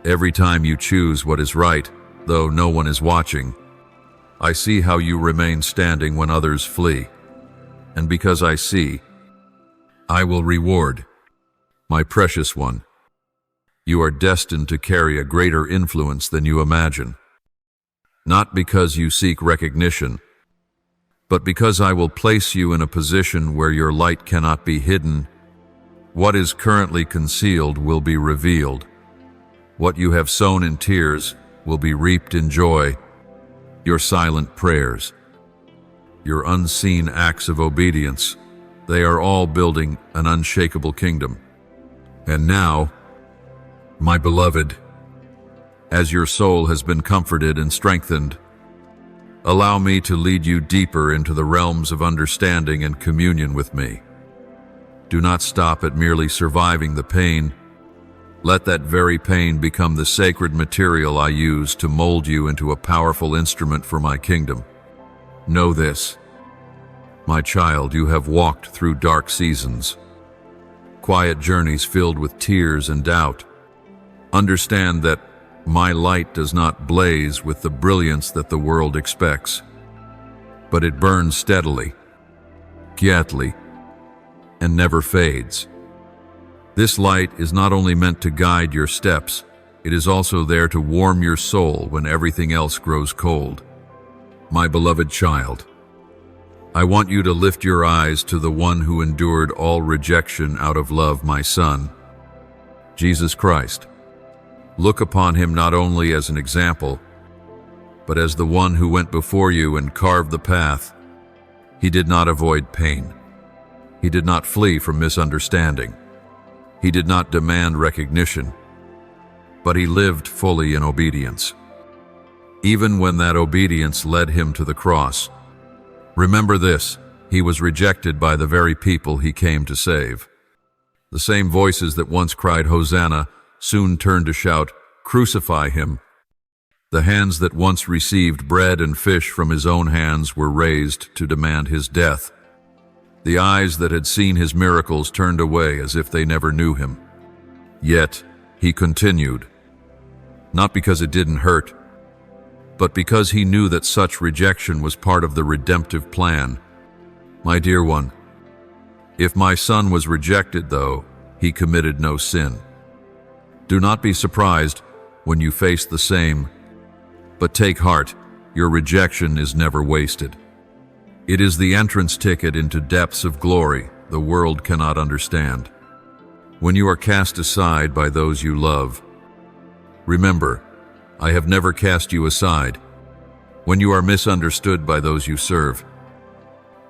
Every time you choose what is right, though no one is watching, I see how you remain standing when others flee. And because I see, I will reward. My precious one, you are destined to carry a greater influence than you imagine. Not because you seek recognition, but because I will place you in a position where your light cannot be hidden. What is currently concealed will be revealed. What you have sown in tears will be reaped in joy. Your silent prayers, your unseen acts of obedience, they are all building an unshakable kingdom. And now, my beloved, as your soul has been comforted and strengthened, allow me to lead you deeper into the realms of understanding and communion with me. Do not stop at merely surviving the pain. Let that very pain become the sacred material I use to mold you into a powerful instrument for my kingdom. Know this, my child, you have walked through dark seasons, quiet journeys filled with tears and doubt. Understand that my light does not blaze with the brilliance that the world expects, but it burns steadily, quietly, and never fades. This light is not only meant to guide your steps, it is also there to warm your soul when everything else grows cold. My beloved child, I want you to lift your eyes to the one who endured all rejection out of love, my son, Jesus Christ. Look upon him not only as an example, but as the one who went before you and carved the path. He did not avoid pain. He did not flee from misunderstanding. He did not demand recognition, but he lived fully in obedience. Even when that obedience led him to the cross. Remember this, he was rejected by the very people he came to save. The same voices that once cried, "Hosanna," soon turned to shout, "Crucify him." The hands that once received bread and fish from his own hands were raised to demand his death. The eyes that had seen his miracles turned away as if they never knew him. Yet he continued, not because it didn't hurt, but because he knew that such rejection was part of the redemptive plan. My dear one, if my son was rejected, though, he committed no sin. Do not be surprised when you face the same, but take heart, your rejection is never wasted. It is the entrance ticket into depths of glory the world cannot understand. When you are cast aside by those you love, remember, I have never cast you aside. When you are misunderstood by those you serve,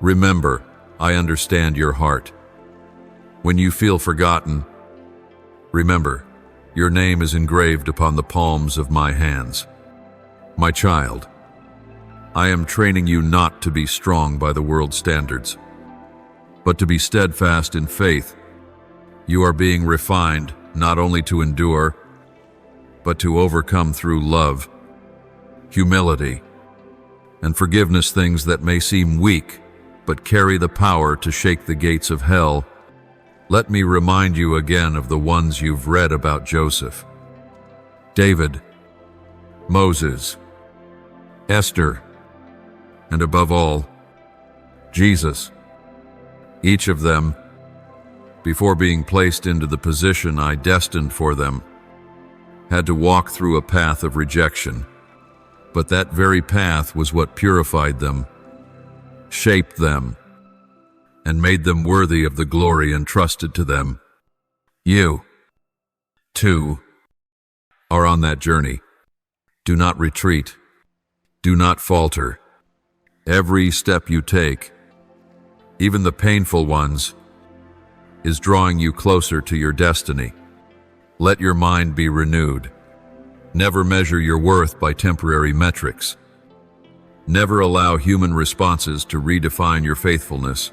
remember, I understand your heart. When you feel forgotten, remember, your name is engraved upon the palms of my hands. My child, I am training you not to be strong by the world's standards, but to be steadfast in faith. You are being refined not only to endure, but to overcome through love, humility, and forgiveness, things that may seem weak, but carry the power to shake the gates of hell. Let me remind you again of the ones you've read about: Joseph, David, Moses, Esther, and above all, Jesus. Each of them, before being placed into the position I destined for them, had to walk through a path of rejection. But that very path was what purified them, shaped them, and made them worthy of the glory entrusted to them. You, too, are on that journey. Do not retreat. Do not falter. Every step you take, even the painful ones, is drawing you closer to your destiny. Let your mind be renewed. Never measure your worth by temporary metrics. Never allow human responses to redefine your faithfulness.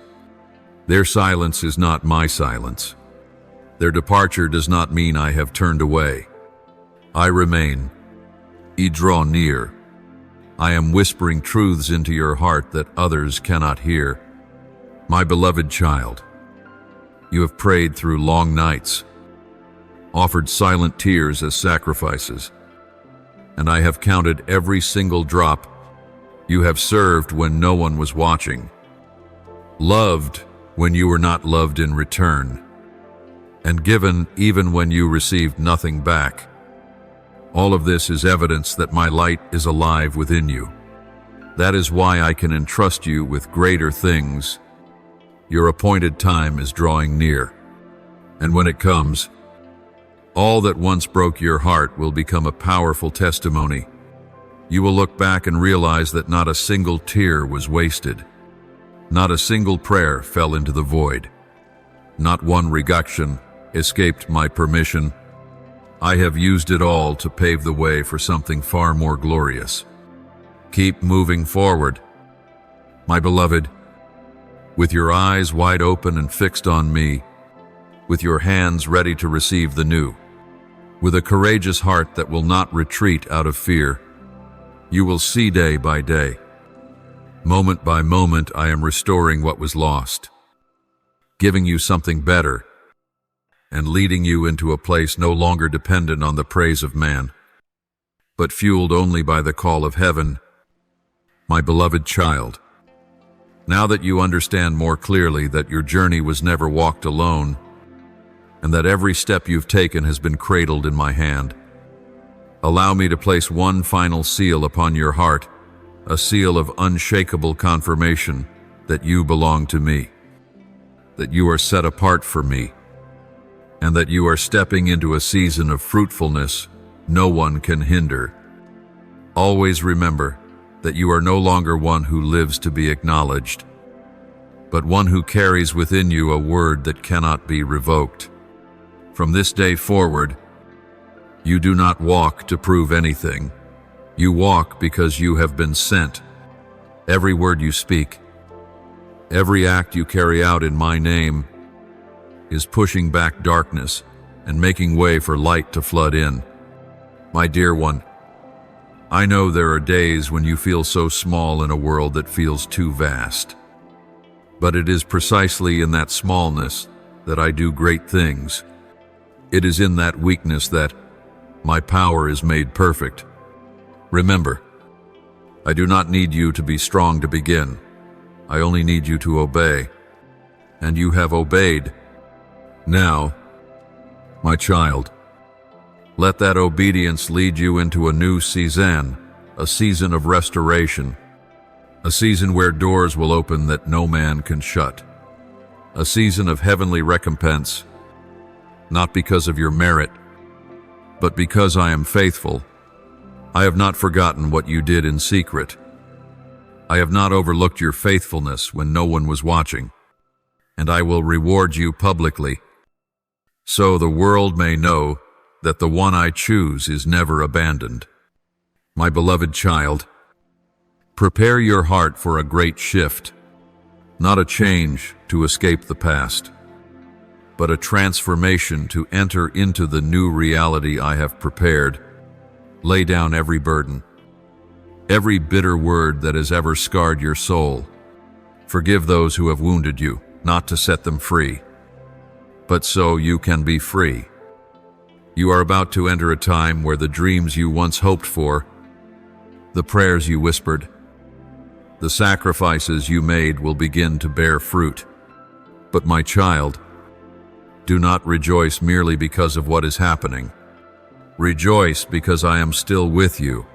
Their silence is not my silence. Their departure does not mean I have turned away. I remain. I draw near. I am whispering truths into your heart that others cannot hear. My beloved child, you have prayed through long nights, offered silent tears as sacrifices, and I have counted every single drop. You have served when no one was watching, loved when you were not loved in return, and given even when you received nothing back. All of this is evidence that my light is alive within you. That is why I can entrust you with greater things. Your appointed time is drawing near, and when it comes, all that once broke your heart will become a powerful testimony. You will look back and realize that not a single tear was wasted. Not a single prayer fell into the void. Not one rejection escaped my permission. I have used it all to pave the way for something far more glorious. Keep moving forward, my beloved, with your eyes wide open and fixed on me, with your hands ready to receive the new, with a courageous heart that will not retreat out of fear. You will see day by day. Moment by moment, I am restoring what was lost, giving you something better, and leading you into a place no longer dependent on the praise of man, but fueled only by the call of heaven. My beloved child, now that you understand more clearly that your journey was never walked alone, and that every step you've taken has been cradled in my hand, allow me to place one final seal upon your heart, a seal of unshakable confirmation that you belong to me, that you are set apart for me, and that you are stepping into a season of fruitfulness no one can hinder. Always remember that you are no longer one who lives to be acknowledged, but one who carries within you a word that cannot be revoked. From this day forward, you do not walk to prove anything. You walk because you have been sent. Every word you speak, every act you carry out in my name, is pushing back darkness and making way for light to flood in. My dear one, I know there are days when you feel so small in a world that feels too vast. But it is precisely in that smallness that I do great things. It is in that weakness that my power is made perfect. Remember, I do not need you to be strong to begin. I only need you to obey. And you have obeyed. Now, my child, let that obedience lead you into a new season, a season of restoration, a season where doors will open that no man can shut, a season of heavenly recompense, not because of your merit, but because I am faithful. I have not forgotten what you did in secret. I have not overlooked your faithfulness when no one was watching, and I will reward you publicly, so the world may know that the one I choose is never abandoned. My beloved child, prepare your heart for a great shift, not a change to escape the past, but a transformation to enter into the new reality I have prepared. Lay down every burden, every bitter word that has ever scarred your soul. Forgive those who have wounded you, not to set them free, but so you can be free. You are about to enter a time where the dreams you once hoped for, the prayers you whispered, the sacrifices you made will begin to bear fruit. But my child, do not rejoice merely because of what is happening. Rejoice because I am still with you.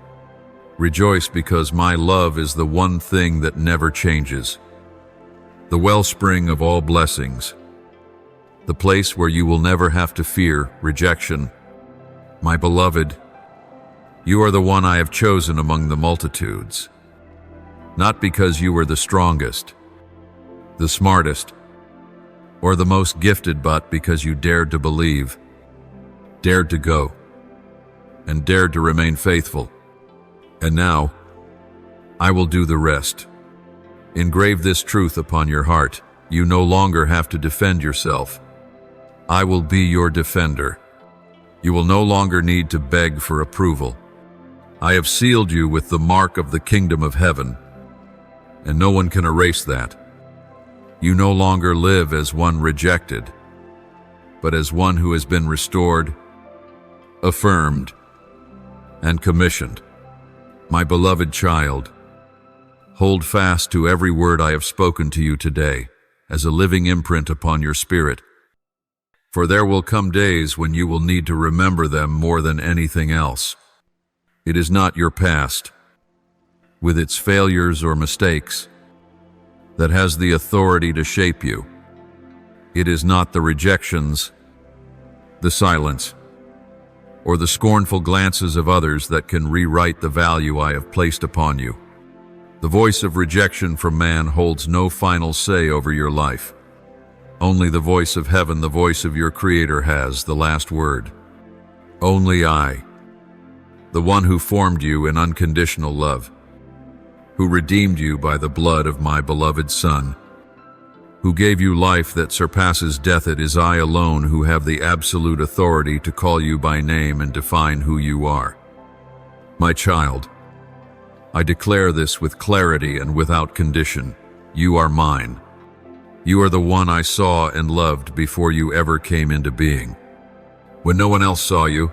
Rejoice because my love is the one thing that never changes. The wellspring of all blessings. The place where you will never have to fear rejection. My beloved, you are the one I have chosen among the multitudes. Not because you were the strongest, the smartest, or the most gifted, but because you dared to believe, dared to go, and dared to remain faithful. And now, I will do the rest. Engrave this truth upon your heart. You no longer have to defend yourself. I will be your defender. You will no longer need to beg for approval. I have sealed you with the mark of the kingdom of heaven, and no one can erase that. You no longer live as one rejected, but as one who has been restored, affirmed, and commissioned. My beloved child, hold fast to every word I have spoken to you today as a living imprint upon your spirit, for there will come days when you will need to remember them more than anything else. It is not your past, with its failures or mistakes, that has the authority to shape you. It is not the rejections, the silence, or the scornful glances of others that can rewrite the value I have placed upon you. The voice of rejection from man holds no final say over your life. Only the voice of heaven, the voice of your Creator, has the last word. Only I, the one who formed you in unconditional love, who redeemed you by the blood of my beloved Son, who gave you life that surpasses death, it is I alone who have the absolute authority to call you by name and define who you are. My child, I declare this with clarity and without condition. You are mine. You are the one I saw and loved before you ever came into being. When no one else saw you,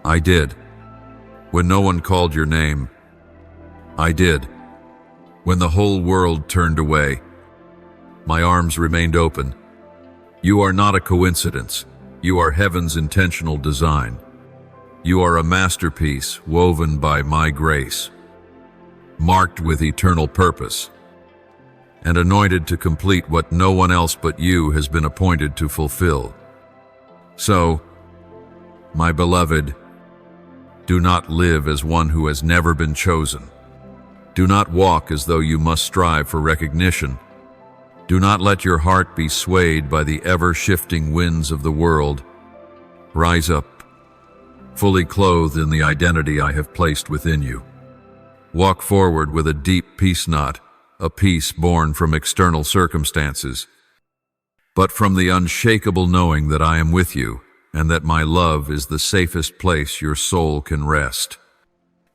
I did. When no one called your name, I did. When the whole world turned away, my arms remained open. You are not a coincidence. You are heaven's intentional design. You are a masterpiece woven by my grace, marked with eternal purpose, and anointed to complete what no one else but you has been appointed to fulfill. So, my beloved, do not live as one who has never been chosen. Do not walk as though you must strive for recognition. Do not let your heart be swayed by the ever-shifting winds of the world. Rise up, fully clothed in the identity I have placed within you. Walk forward with a deep peace knot, a peace born from external circumstances, but from the unshakable knowing that I am with you, and that my love is the safest place your soul can rest.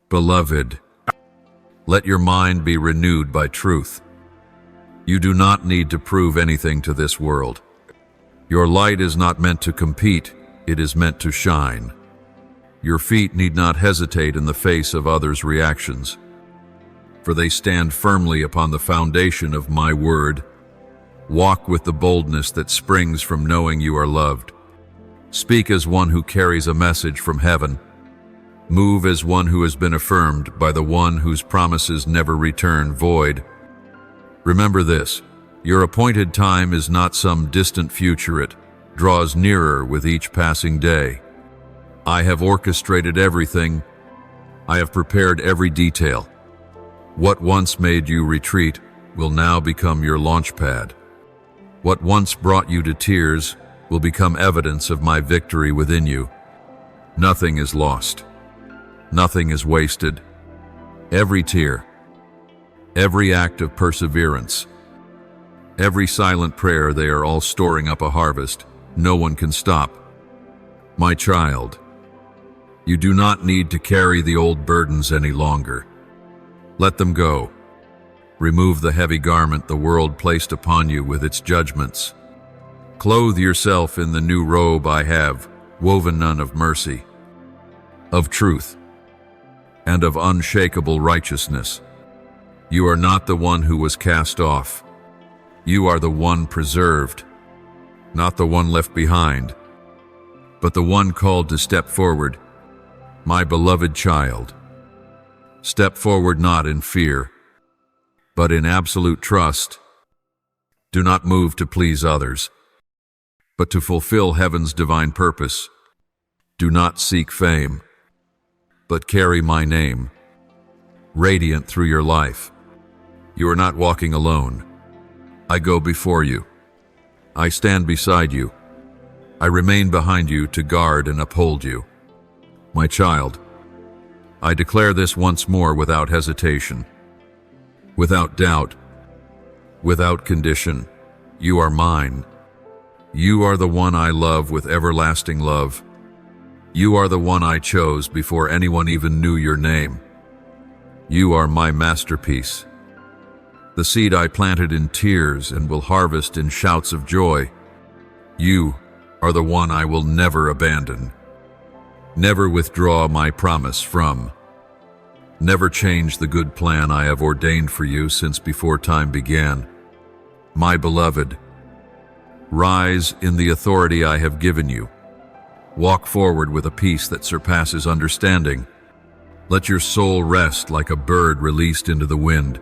Beloved, let your mind be renewed by truth. You do not need to prove anything to this world. Your light is not meant to compete, it is meant to shine. Your feet need not hesitate in the face of others' reactions, for they stand firmly upon the foundation of my word. Walk with the boldness that springs from knowing you are loved. Speak as one who carries a message from heaven. Move as one who has been affirmed by the one whose promises never return void. Remember this, your appointed time is not some distant future, it draws nearer with each passing day. I have orchestrated everything. I have prepared every detail. What once made you retreat will now become your launch pad. What once brought you to tears will become evidence of my victory within you. Nothing is lost. Nothing is wasted. Every tear, every act of perseverance, every silent prayer, they are all storing up a harvest. No one can stop. My child, you do not need to carry the old burdens any longer. Let them go. Remove the heavy garment the world placed upon you with its judgments. Clothe yourself in the new robe I have woven, none of mercy, of truth, and of unshakable righteousness. You are not the one who was cast off. You are the one preserved, not the one left behind, but the one called to step forward. My beloved child, step forward not in fear, but in absolute trust. Do not move to please others, but to fulfill heaven's divine purpose. Do not seek fame, but carry my name, radiant through your life. You are not walking alone. I go before you. I stand beside you. I remain behind you to guard and uphold you. My child, I declare this once more without hesitation, without doubt, without condition. You are mine. You are the one I love with everlasting love. You are the one I chose before anyone even knew your name. You are my masterpiece, the seed I planted in tears and will harvest in shouts of joy. You are the one I will never abandon, never withdraw my promise from, never change the good plan I have ordained for you since before time began. My beloved, rise in the authority I have given you. Walk forward with a peace that surpasses understanding. Let your soul rest like a bird released into the wind,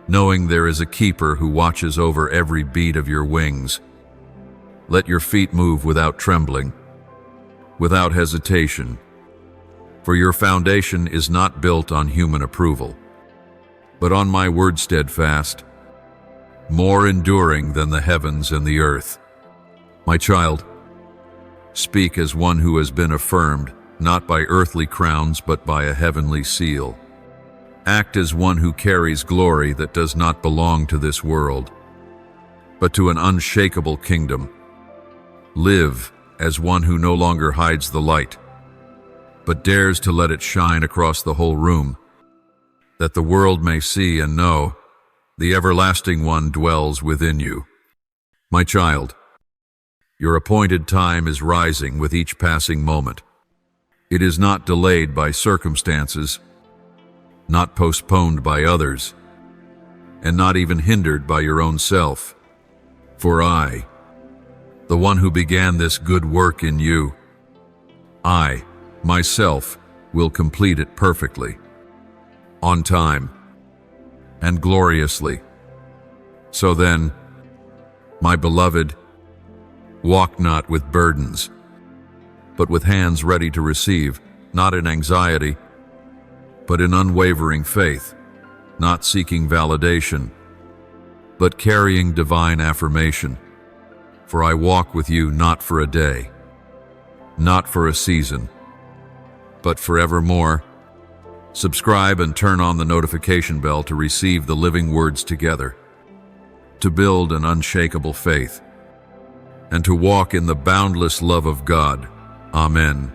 knowing there is a keeper who watches over every beat of your wings. Let your feet move without trembling, without hesitation, for your foundation is not built on human approval, but on my word steadfast, more enduring than the heavens and the earth. My child, speak as one who has been affirmed, not by earthly crowns, but by a heavenly seal. Act as one who carries glory that does not belong to this world, but to an unshakable kingdom. Live as one who no longer hides the light, but dares to let it shine across the whole room, that the world may see and know the everlasting one dwells within you. My child, your appointed time is rising with each passing moment. It is not delayed by circumstances, not postponed by others, and not even hindered by your own self. For I, the one who began this good work in you, I, myself, will complete it perfectly, on time, and gloriously. So then, my beloved, walk not with burdens, but with hands ready to receive, not in anxiety, but in unwavering faith, not seeking validation, but carrying divine affirmation. For I walk with you not for a day, not for a season, but forevermore. Subscribe and turn on the notification bell to receive the living words together, to build an unshakable faith. and to walk in the boundless love of God. Amen.